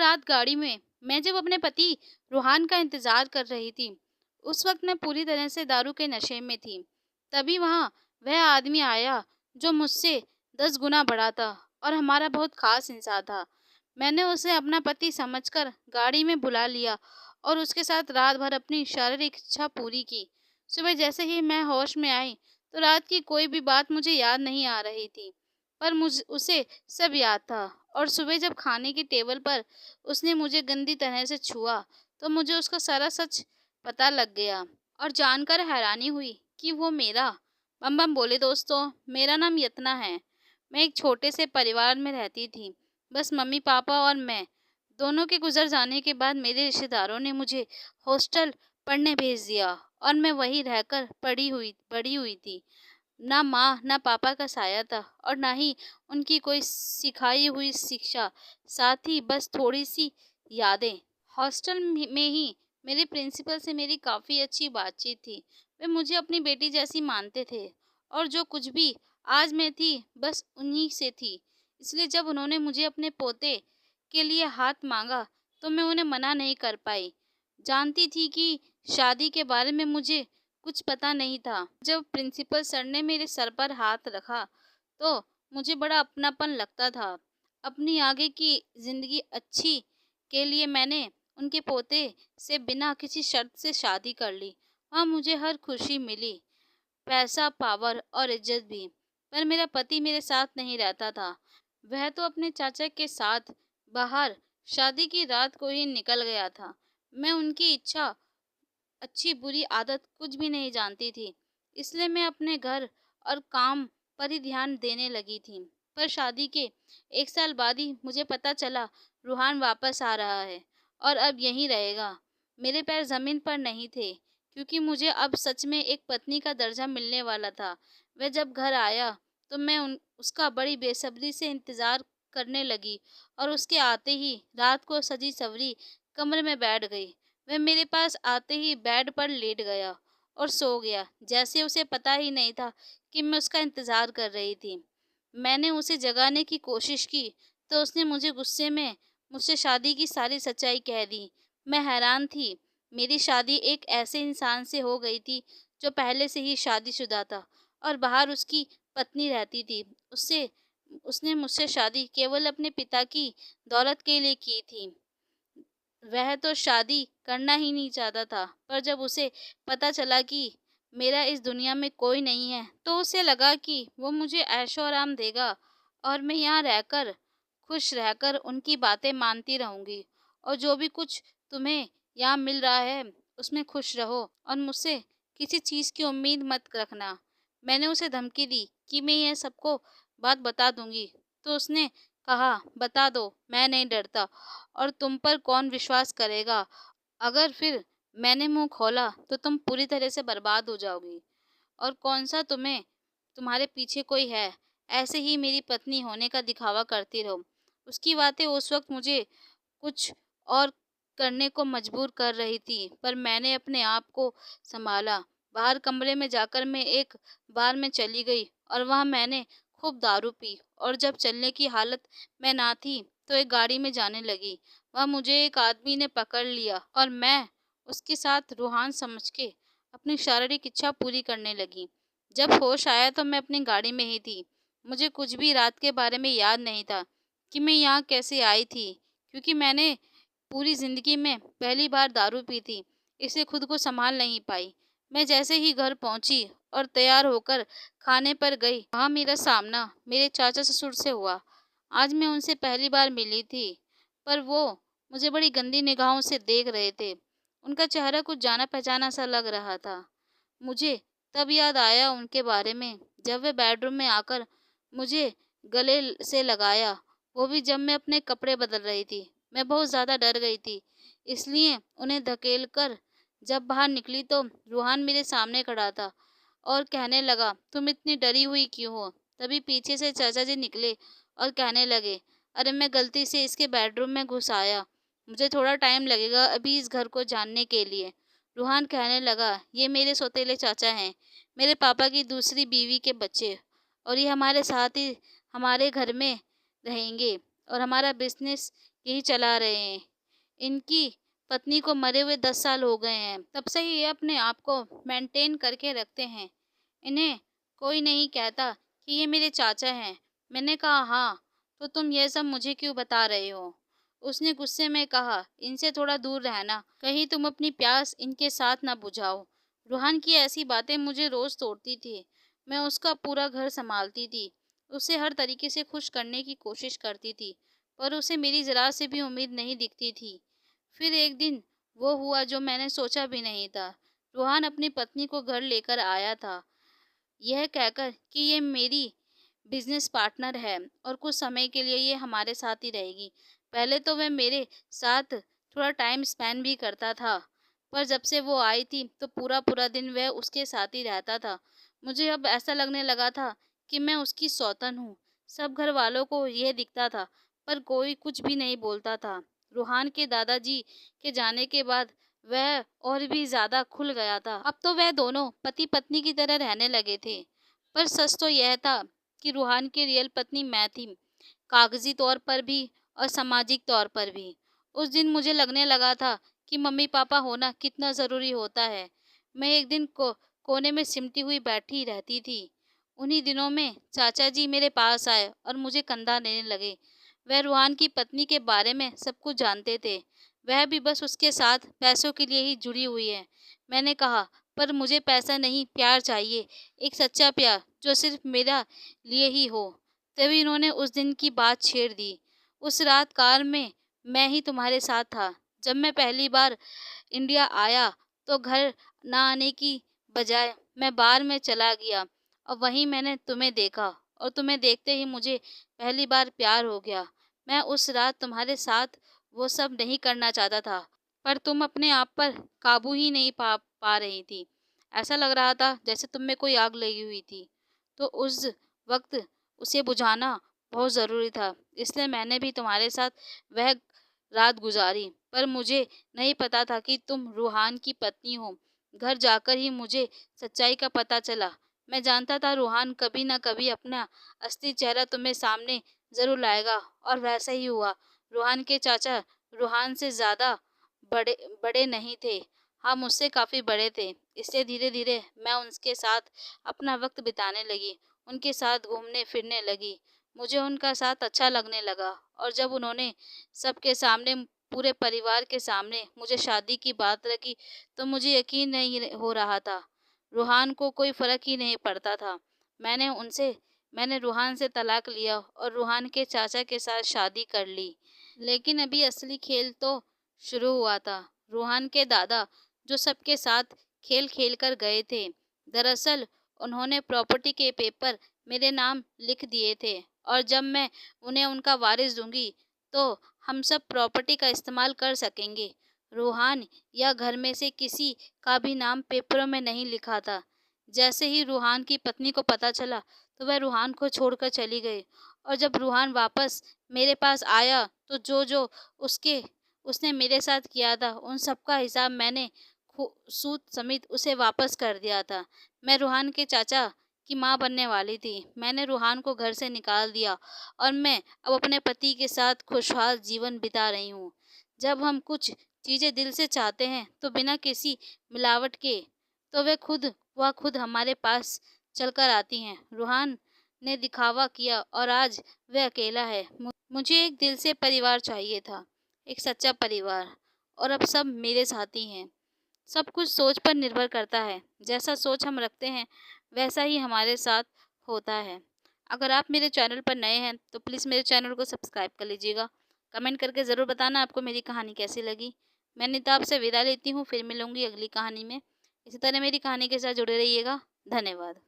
रात गाड़ी में मैं जब अपने पति रूहान का इंतजार कर रही थी, उस वक्त मैं पूरी तरह से दारू के नशे में थी। तभी वहाँ वह आदमी आया जो मुझसे 10 गुना बड़ा था और हमारा बहुत खास इंसान था। मैंने उसे अपना पति समझकर गाड़ी में बुला लिया और उसके साथ रात भर अपनी शारीरिक इच्छा पूरी की। सुबह जैसे ही मैं होश में आई तो रात की कोई भी बात मुझे याद नहीं आ रही थी, पर मुझ उसे सब याद था। और सुबह जब खाने की टेबल पर उसने मुझे गंदी तरह से छुआ तो मुझे उसका सारा सच पता लग गया और जानकर हैरानी हुई कि वो मेरा। बम बम बोले दोस्तों, मेरा नाम यतना है। मैं एक छोटे से परिवार में रहती थी, बस मम्मी पापा और मैं। दोनों के गुजर जाने के बाद मेरे रिश्तेदारों ने मुझे हॉस्टल पढ़ने भेज दिया और मैं वहीं रहकर बड़ी हुई थी। ना माँ ना पापा का साया था और ना ही उनकी कोई सिखाई हुई शिक्षा, साथ ही बस थोड़ी सी यादें। हॉस्टल में ही मेरे प्रिंसिपल से मेरी काफ़ी अच्छी बातचीत थी। वे मुझे अपनी बेटी जैसी मानते थे और जो कुछ भी आज मैं थी बस उन्हीं से थी। इसलिए जब उन्होंने मुझे अपने पोते के लिए हाथ मांगा तो मैं उन्हें मना नहीं कर पाई। जानती थी कि शादी के बारे में मुझे कुछ पता नहीं था। जब प्रिंसिपल सर ने मेरे सर पर हाथ रखा तो मुझे बड़ा अपनापन लगता था। अपनी आगे की जिंदगी अच्छी के लिए मैंने उनके पोते से बिना किसी शर्त से शादी कर ली। वहाँ मुझे हर खुशी मिली, पैसा, पावर और इज्जत भी। पर मेरा पति मेरे साथ नहीं रहता था। वह तो अपने चाचा के साथ बाहर शादी की रात को ही निकल गया था। मैं उनकी इच्छा, अच्छी बुरी आदत कुछ भी नहीं जानती थी, इसलिए मैं अपने घर और काम पर ही ध्यान देने लगी थी। पर शादी के 1 साल बाद ही मुझे पता चला रूहान वापस आ रहा है और अब यहीं रहेगा। मेरे पैर जमीन पर नहीं थे क्योंकि मुझे अब सच में एक पत्नी का दर्जा मिलने वाला था। वह जब घर आया तो मैं उसका बड़ी बेसब्री से इंतजार करने लगी और उसके आते ही रात को सजी सवरी कमरे में बैठ गई। वह मेरे पास आते ही बेड पर लेट गया और सो गया, जैसे उसे पता ही नहीं था कि मैं उसका इंतजार कर रही थी। मैंने उसे जगाने की कोशिश की तो उसने मुझे गुस्से में मुझसे शादी की सारी सच्चाई कह दी। मैं हैरान थी। मेरी शादी एक ऐसे इंसान से हो गई थी जो पहले से ही शादीशुदा था और बाहर उसकी पत्नी रहती थी। उससे उसने मुझसे शादी केवल अपने पिता की दौलत के लिए की थी। वह तो शादी करना ही नहीं चाहता था, पर जब उसे पता चला कि मेरा इस दुनिया में कोई नहीं है तो उसे लगा कि वो मुझे ऐशो आराम देगा और मैं यहाँ रहकर खुश रहकर उनकी बातें मानती रहूंगी। और जो भी कुछ तुम्हें यहाँ मिल रहा है उसमें खुश रहो और मुझसे किसी चीज़ की उम्मीद मत रखना। मैंने उसे धमकी दी कि मैं यह सबको बात बता दूंगी, तो उसने कहा बता दो, मैं नहीं डरता और तुम पर कौन विश्वास करेगा। अगर फिर मैंने मुंह खोला तो तुम पूरी तरह से बर्बाद हो जाओगी। और कौन सा तुम्हारे पीछे कोई है, ऐसे ही मेरी पत्नी होने का दिखावा करती रहो। उसकी बातें उस वक्त मुझे कुछ और करने को मजबूर कर रही थी, पर मैंने अपने आप को संभाला। बाहर कमरे में जाकर मैं एक बार में चली गई और वहां मैंने खूब दारू पी और जब चलने की हालत में ना थी तो एक गाड़ी में जाने लगी। वह मुझे एक आदमी ने पकड़ लिया और मैं उसके साथ रूहान समझ के अपनी शारीरिक इच्छा पूरी करने लगी। जब होश आया तो मैं अपनी गाड़ी में ही थी। मुझे कुछ भी रात के बारे में याद नहीं था कि मैं यहाँ कैसे आई थी, क्योंकि मैंने पूरी जिंदगी में पहली बार दारू पी थी, इसलिए खुद को संभाल नहीं पाई। मैं जैसे ही घर पहुंची और तैयार होकर खाने पर गई, वहाँ मेरा सामना मेरे चाचा ससुर से हुआ। आज मैं उनसे पहली बार मिली थी, पर वो मुझे बड़ी गंदी निगाहों से देख रहे थे। उनका चेहरा कुछ जाना पहचाना सा लग रहा था। मुझे तब याद आया उनके बारे में, जब वे बेडरूम में आकर मुझे गले से लगाया, वो भी जब मैं अपने कपड़े बदल रही थी। मैं बहुत ज़्यादा डर गई थी, इसलिए उन्हें धकेल कर जब बाहर निकली तो रूहान मेरे सामने खड़ा था और कहने लगा, तुम इतनी डरी हुई क्यों हो। तभी पीछे से चाचा जी निकले और कहने लगे, अरे मैं गलती से इसके बेडरूम में घुस आया, मुझे थोड़ा टाइम लगेगा अभी इस घर को जानने के लिए। रूहान कहने लगा, ये मेरे सौतेले चाचा हैं, मेरे पापा की दूसरी बीवी के बच्चे, और ये हमारे साथ ही हमारे घर में रहेंगे और हमारा बिजनेस यही चला रहे हैं। इनकी पत्नी को मरे हुए 10 साल हो गए हैं। तब से ये अपने आप को मेंटेन करके रखते हैं। इन्हें कोई नहीं कहता कि ये मेरे चाचा हैं। मैंने कहा हाँ, तो तुम ये सब मुझे क्यों बता रहे हो? उसने गुस्से में कहा, इनसे थोड़ा दूर रहना, कहीं तुम अपनी प्यास इनके साथ ना बुझाओ। रूहान की ऐसी बातें मुझे रोज तोड़ती थी। मैं उसका पूरा घर संभालती थी, उसे हर तरीके से खुश करने की कोशिश करती थी, पर उसे मेरी जरा से भी उम्मीद नहीं दिखती थी। फिर एक दिन वो हुआ जो मैंने सोचा भी नहीं था। रूहान अपनी पत्नी को घर लेकर आया था, यह कहकर कि ये मेरी बिजनेस पार्टनर है और कुछ समय के लिए ये हमारे साथ ही रहेगी। पहले तो वह मेरे साथ थोड़ा टाइम स्पेंड भी करता था, पर जब से वो आई थी तो पूरा पूरा दिन वह उसके साथ ही रहता था। मुझे अब ऐसा लगने लगा था कि मैं उसकी सौतन हूँ। सब घर वालों को यह दिखता था, पर कोई कुछ भी नहीं बोलता था। रूहान के दादाजी के जाने के बाद वह और भी ज्यादा खुल गया था। अब तो वह दोनों पति पत्नी की तरह रहने लगे थे। पर सच तो यह था कि रूहान की रियल पत्नी मैं थी, कागजी तौर पर भी और सामाजिक तौर पर भी। उस दिन मुझे लगने लगा था कि मम्मी पापा होना कितना ज़रूरी होता है। मैं एक दिन कोने में सिमटी हुई बैठी रहती थी। उन्हीं दिनों में चाचा जी मेरे पास आए और मुझे कंधा देने लगे। वह रूहान की पत्नी के बारे में सब कुछ जानते थे। वह भी बस उसके साथ पैसों के लिए ही जुड़ी हुई है। मैंने कहा, पर मुझे पैसा नहीं, प्यार चाहिए, एक सच्चा प्यार जो सिर्फ मेरा लिए ही हो। तभी उन्होंने उस दिन की बात छेड़ दी। उस रात कार में मैं ही तुम्हारे साथ था। जब मैं पहली बार इंडिया आया तो घर ना आने की बजाय मैं बार में चला गया और वहीं मैंने तुम्हें देखा और तुम्हें देखते ही मुझे पहली बार प्यार हो गया। मैं उस रात तुम्हारे साथ वो सब नहीं करना चाहता था, पर तुम अपने आप पर काबू ही नहीं पा रही थी। ऐसा लग रहा था जैसे तुम में कोई आग लगी हुई थी। तो उस वक्त उसे बुझाना बहुत ज़रूरी था, इसलिए मैंने भी तुम्हारे साथ वह रात गुजारी। पर मुझे नहीं पता था कि तुम रूहान की पत्नी हो। घर जाकर ही मुझे सच्चाई का पता चला। मैं जानता था रूहान कभी न कभी अपना असली चेहरा तुम्हें सामने ज़रूर लाएगा, और वैसा ही हुआ। रूहान के चाचा रूहान से ज़्यादा बड़े बड़े नहीं थे। हाँ, मुझसे काफ़ी बड़े थे। इसलिए धीरे-धीरे मैं उनके साथ अपना वक्त बिताने लगी, उनके साथ घूमने-फिरने लगी। मुझे उनका साथ अच्छा लगने लगा, और जब उन्होंने सबके सामने, पूरे परिवार के सामने मुझे शादी की बात रखी, तो मुझे यकीन नहीं हो रहा था। रूहान को कोई फ़र्क ही नहीं पड़ता था। मैंने रूहान से तलाक लिया और रूहान के चाचा के साथ शादी कर ली। लेकिन अभी असली खेल तो शुरू हुआ था। रूहान के दादा, जो सबके साथ खेल खेल कर गए थे, दरअसल उन्होंने प्रॉपर्टी के पेपर मेरे नाम लिख दिए थे, और जब मैं उन्हें उनका वारिस दूंगी तो हम सब प्रॉपर्टी का इस्तेमाल कर सकेंगे। रूहान या घर में से किसी का भी नाम पेपरों में नहीं लिखा था। जैसे ही रूहान की पत्नी को पता चला तो वह रूहान को छोड़कर चली गई, और जब रूहान वापस मेरे पास आया तो जो जो उसके उसने मेरे साथ किया था उन सब का हिसाब मैंने सूद समेत उसे वापस कर दिया था। मैं रूहान के चाचा की माँ बनने वाली थी। मैंने रूहान को घर से निकाल दिया और मैं अब अपने पति के साथ खुशहाल जीवन बिता रही हूँ। जब हम कुछ चीज़ें दिल से चाहते हैं तो बिना किसी मिलावट के, तो वह खुद हमारे पास चलकर आती हैं। रूहान ने दिखावा किया और आज वह अकेला है। मुझे एक दिल से परिवार चाहिए था, एक सच्चा परिवार, और अब सब मेरे साथी हैं। सब कुछ सोच पर निर्भर करता है। जैसा सोच हम रखते हैं वैसा ही हमारे साथ होता है। अगर आप मेरे चैनल पर नए हैं तो प्लीज़ मेरे चैनल को सब्सक्राइब कर लीजिएगा। कमेंट करके ज़रूर बताना आपको मेरी कहानी कैसी लगी। मैं नीता आपसे विदा लेती हूँ, फिर मिलूंगी अगली कहानी में। इसी तरह मेरी कहानी के साथ जुड़े रहिएगा। धन्यवाद।